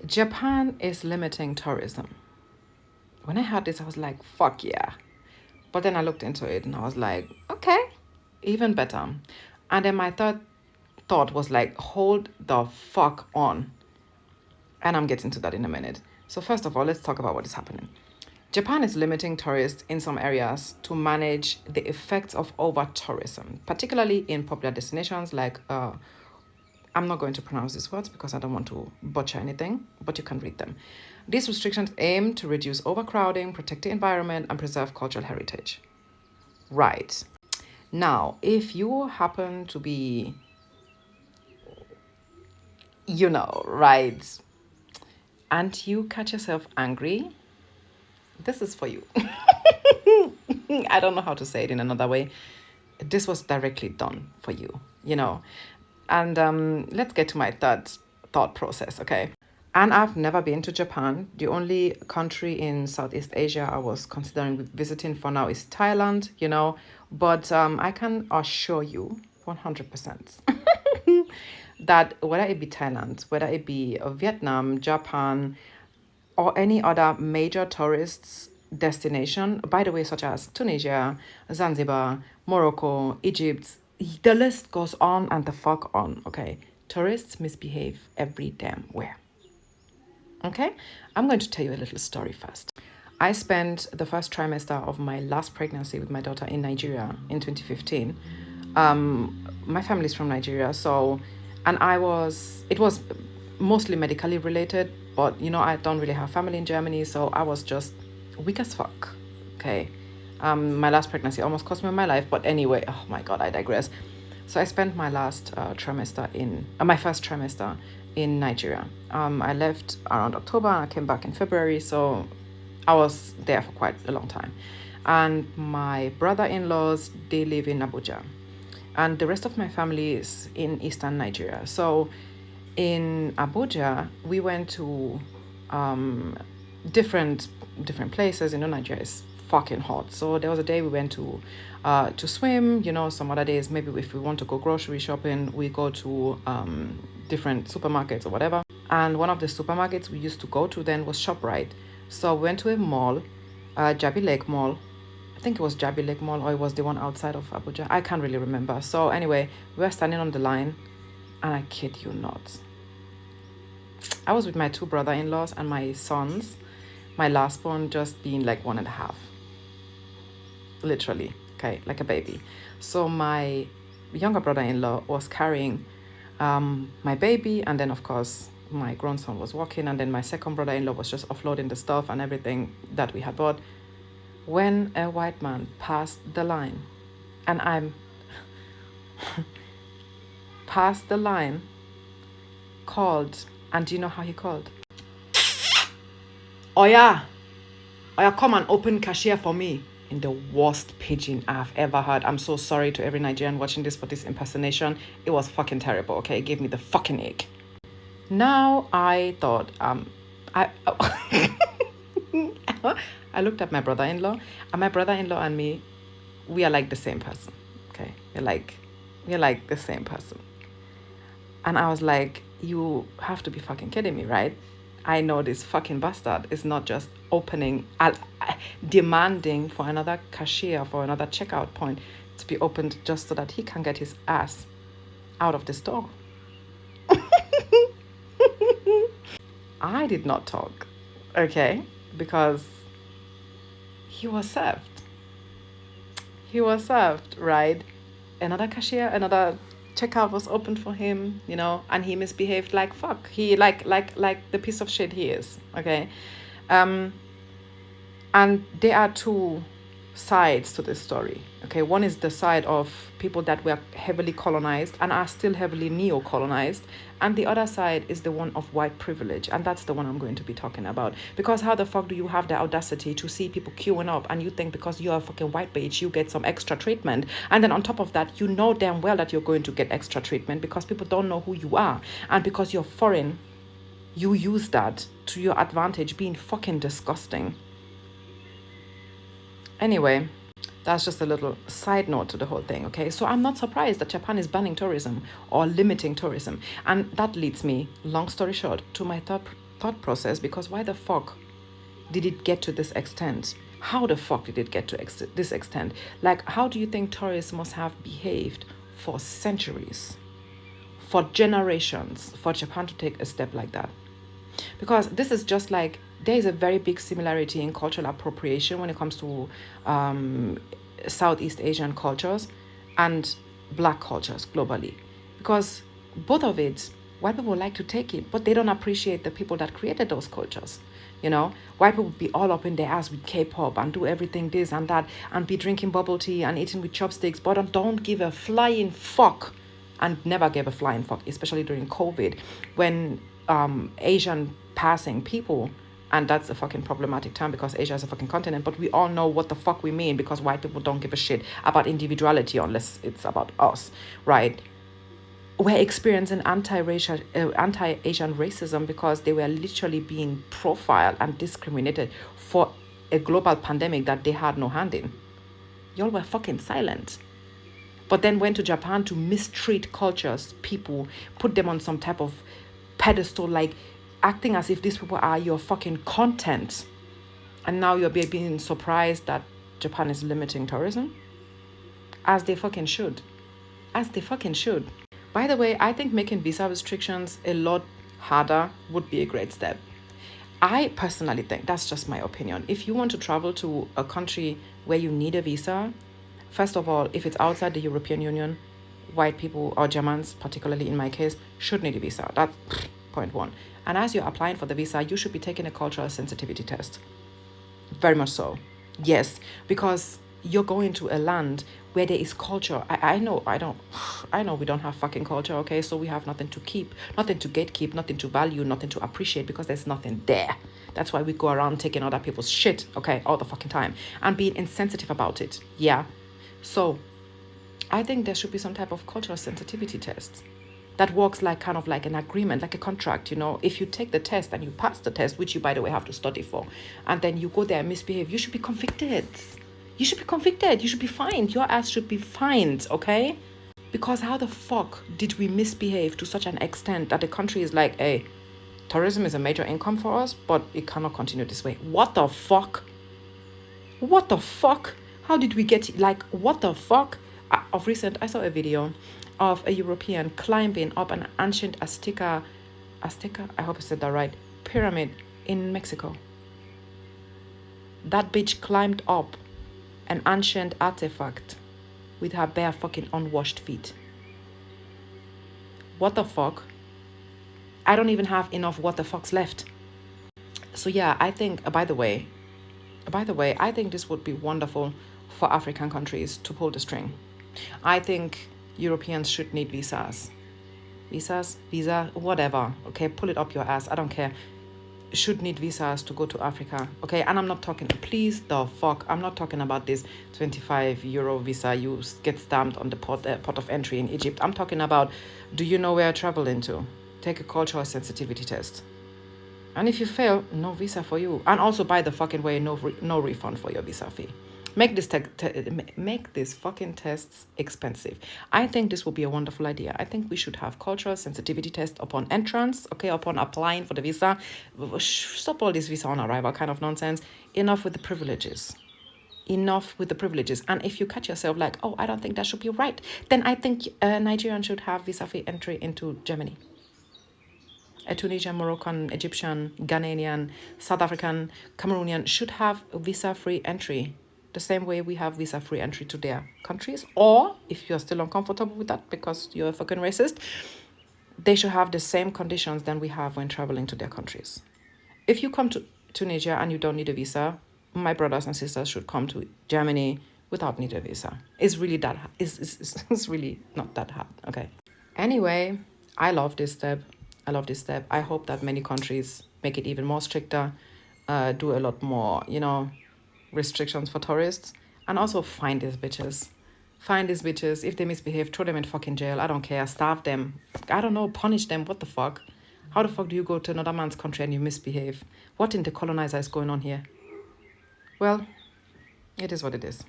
Japan is limiting tourism. When I heard this, I was like, fuck yeah. But then I looked into it and I was like, okay, even better. And then my third thought was like, hold the fuck on. And I'm getting to that in a minute. So, first of all, let's talk about what is happening. Japan is limiting tourists in some areas to manage the effects of over tourism, particularly in popular destinations like I'm not going to pronounce these words because I don't want to butcher anything, but you can read them. These restrictions aim to reduce overcrowding, protect the environment, and preserve cultural heritage. Right. Now, if you happen to be, right, and you catch yourself angry, this is for you. I don't know how to say it in another way. This was directly done for you. And let's get to my third thought process, okay? And I've never been to Japan. The only country in Southeast Asia I was considering visiting for now is Thailand. But I can assure you 100% that whether it be Thailand, whether it be Vietnam, Japan, or any other major tourists destination, by the way, such as Tunisia, Zanzibar, Morocco, Egypt, the list goes on and the fuck on, okay? Tourists misbehave every damn where. Okay, I'm going to tell you a little story first. I spent the first trimester of my last pregnancy with my daughter in Nigeria in 2015. My family's from Nigeria, and it was mostly medically related, but I don't really have family in Germany, so I was just weak as fuck. Okay. My last pregnancy almost cost me my life, but anyway, oh my God, I digress. So I spent my my first trimester in Nigeria. I left around October and I came back in February, so I was there for quite a long time. And my brother-in-laws, they live in Abuja. And the rest of my family is in eastern Nigeria. So in Abuja, we went to different places. Nigeria is fucking hot. So there was a day we went to swim. Some other days, maybe if we want to go grocery shopping, we go to different supermarkets or whatever. And one of the supermarkets we used to go to then was ShopRite. So we went to a mall, Jabi Lake Mall. I think it was Jabi Lake Mall, or it was the one outside of Abuja. I can't really remember. So anyway, we were standing on the line, and I kid you not, I was with my two brother-in-laws and my sons, my last born just being like 1.5. Literally, okay, like a baby. So my younger brother-in-law was carrying my baby, and then of course my grandson was walking, and then my second brother-in-law was just offloading the stuff and everything that we had bought, when a white man passed the line. And I'm passed the line, called, and do you know how he called? Oh yeah, come and open cashier for me, in the worst pidgin I've ever heard. I'm so sorry to every Nigerian watching this for this impersonation. It was fucking terrible, okay? It gave me the fucking ache. Now I thought, I I looked at my brother-in-law, and my brother-in-law and me, we are like the same person, okay? We're like the same person. And I was like, you have to be fucking kidding me, right? I know this fucking bastard is not just demanding for another cashier, for another checkout point to be opened just so that he can get his ass out of the store. I did not talk, okay? Because he was served. He was served, right? Another cashier, another checkout was opened for him, and he misbehaved like fuck. He like the piece of shit he is, okay? And there are two sides to this story, okay? One is the side of people that were heavily colonized and are still heavily neo-colonized, and the other side is the one of white privilege, and that's the one I'm going to be talking about. Because how the fuck do you have the audacity to see people queuing up and you think because you're a fucking white bitch you get some extra treatment, and then on top of that you know damn well that you're going to get extra treatment because people don't know who you are, and because you're foreign you use that to your advantage, being fucking disgusting. Anyway, that's just a little side note to the whole thing, okay? So I'm not surprised that Japan is banning tourism or limiting tourism. And that leads me, long story short, to my third thought process, because why the fuck did it get to this extent? How the fuck did it get to this extent? Like, how do you think tourists must have behaved for centuries, for generations, for Japan to take a step like that? Because this is just like, there is a very big similarity in cultural appropriation when it comes to Southeast Asian cultures and black cultures globally. Because both of it, white people like to take it, but they don't appreciate the people that created those cultures. You know, white people be all up in their ass with K-pop and do everything this and that and be drinking bubble tea and eating with chopsticks, but don't give a flying fuck, and never gave a flying fuck, especially during COVID, when Asian passing people, and that's a fucking problematic term because Asia is a fucking continent, but we all know what the fuck we mean, because white people don't give a shit about individuality unless it's about us, right? We're experiencing anti-Asian racism because they were literally being profiled and discriminated for a global pandemic that they had no hand in. Y'all were fucking silent. But then went to Japan to mistreat cultures, people, put them on some type of pedestal, like acting as if these people are your fucking content. And now you're being surprised that Japan is limiting tourism? As they fucking should. As they fucking should. By the way, I think making visa restrictions a lot harder would be a great step. I personally think, that's just my opinion, if you want to travel to a country where you need a visa, first of all, if it's outside the European Union, white people or Germans, particularly in my case, should need a visa. That's point one. And as you're applying for the visa, you should be taking a cultural sensitivity test. Very much so. Yes, because you're going to a land where there is culture. I know we don't have fucking culture, okay? So we have nothing to keep, nothing to gatekeep, nothing to value, nothing to appreciate, because there's nothing there. That's why we go around taking other people's shit, okay, all the fucking time, and being insensitive about it. Yeah. So I think there should be some type of cultural sensitivity test that works like kind of like an agreement, like a contract, you know. If you take the test and you pass the test, which you, by the way, have to study for, and then you go there and misbehave, you should be convicted. You should be convicted. You should be fined. Your ass should be fined, okay? Because how the fuck did we misbehave to such an extent that the country is like, hey, tourism is a major income for us, but it cannot continue this way. What the fuck? What the fuck? How did we get, like, what the fuck? Of recent, I saw a video of a European climbing up an ancient Azteca, I hope I said that right, pyramid in Mexico. That bitch climbed up an ancient artifact with her bare fucking unwashed feet. What the fuck? I don't even have enough what the fucks left. So yeah, I think, by the way, I think this would be wonderful for African countries to pull the string. I think Europeans should need visas. Visa, whatever. Okay, pull it up your ass. I don't care. Should need visas to go to Africa. Okay, and I'm not talking, please the fuck, I'm not talking about this 25 euro visa you get stamped on the port of entry in Egypt. I'm talking about, do you know where you're traveling to? Take a cultural sensitivity test. And if you fail, no visa for you. And also, by the fucking way, no refund for your visa fee. Make this fucking tests expensive. I think this will be a wonderful idea. I think we should have cultural sensitivity tests upon entrance, okay, upon applying for the visa. Stop all this visa on arrival kind of nonsense. Enough with the privileges. Enough with the privileges. And if you catch yourself like, oh, I don't think that should be right, then I think Nigerian should have visa-free entry into Germany. A Tunisian, Moroccan, Egyptian, Ghanaian, South African, Cameroonian should have visa-free entry, the same way we have visa-free entry to their countries. Or, if you're still uncomfortable with that because you're a fucking racist, they should have the same conditions than we have when traveling to their countries. If you come to Tunisia and you don't need a visa, my brothers and sisters should come to Germany without need a visa. It's really it's really not that hard, okay? Anyway, I love this step. I hope that many countries make it even more stricter, do a lot more, restrictions for tourists, and also find these bitches. If they misbehave, throw them in fucking jail. I don't care. Starve them. I don't know. Punish them. What the fuck? How the fuck do you go to another man's country and you misbehave? What in the colonizer is going on here? Well, it is what it is.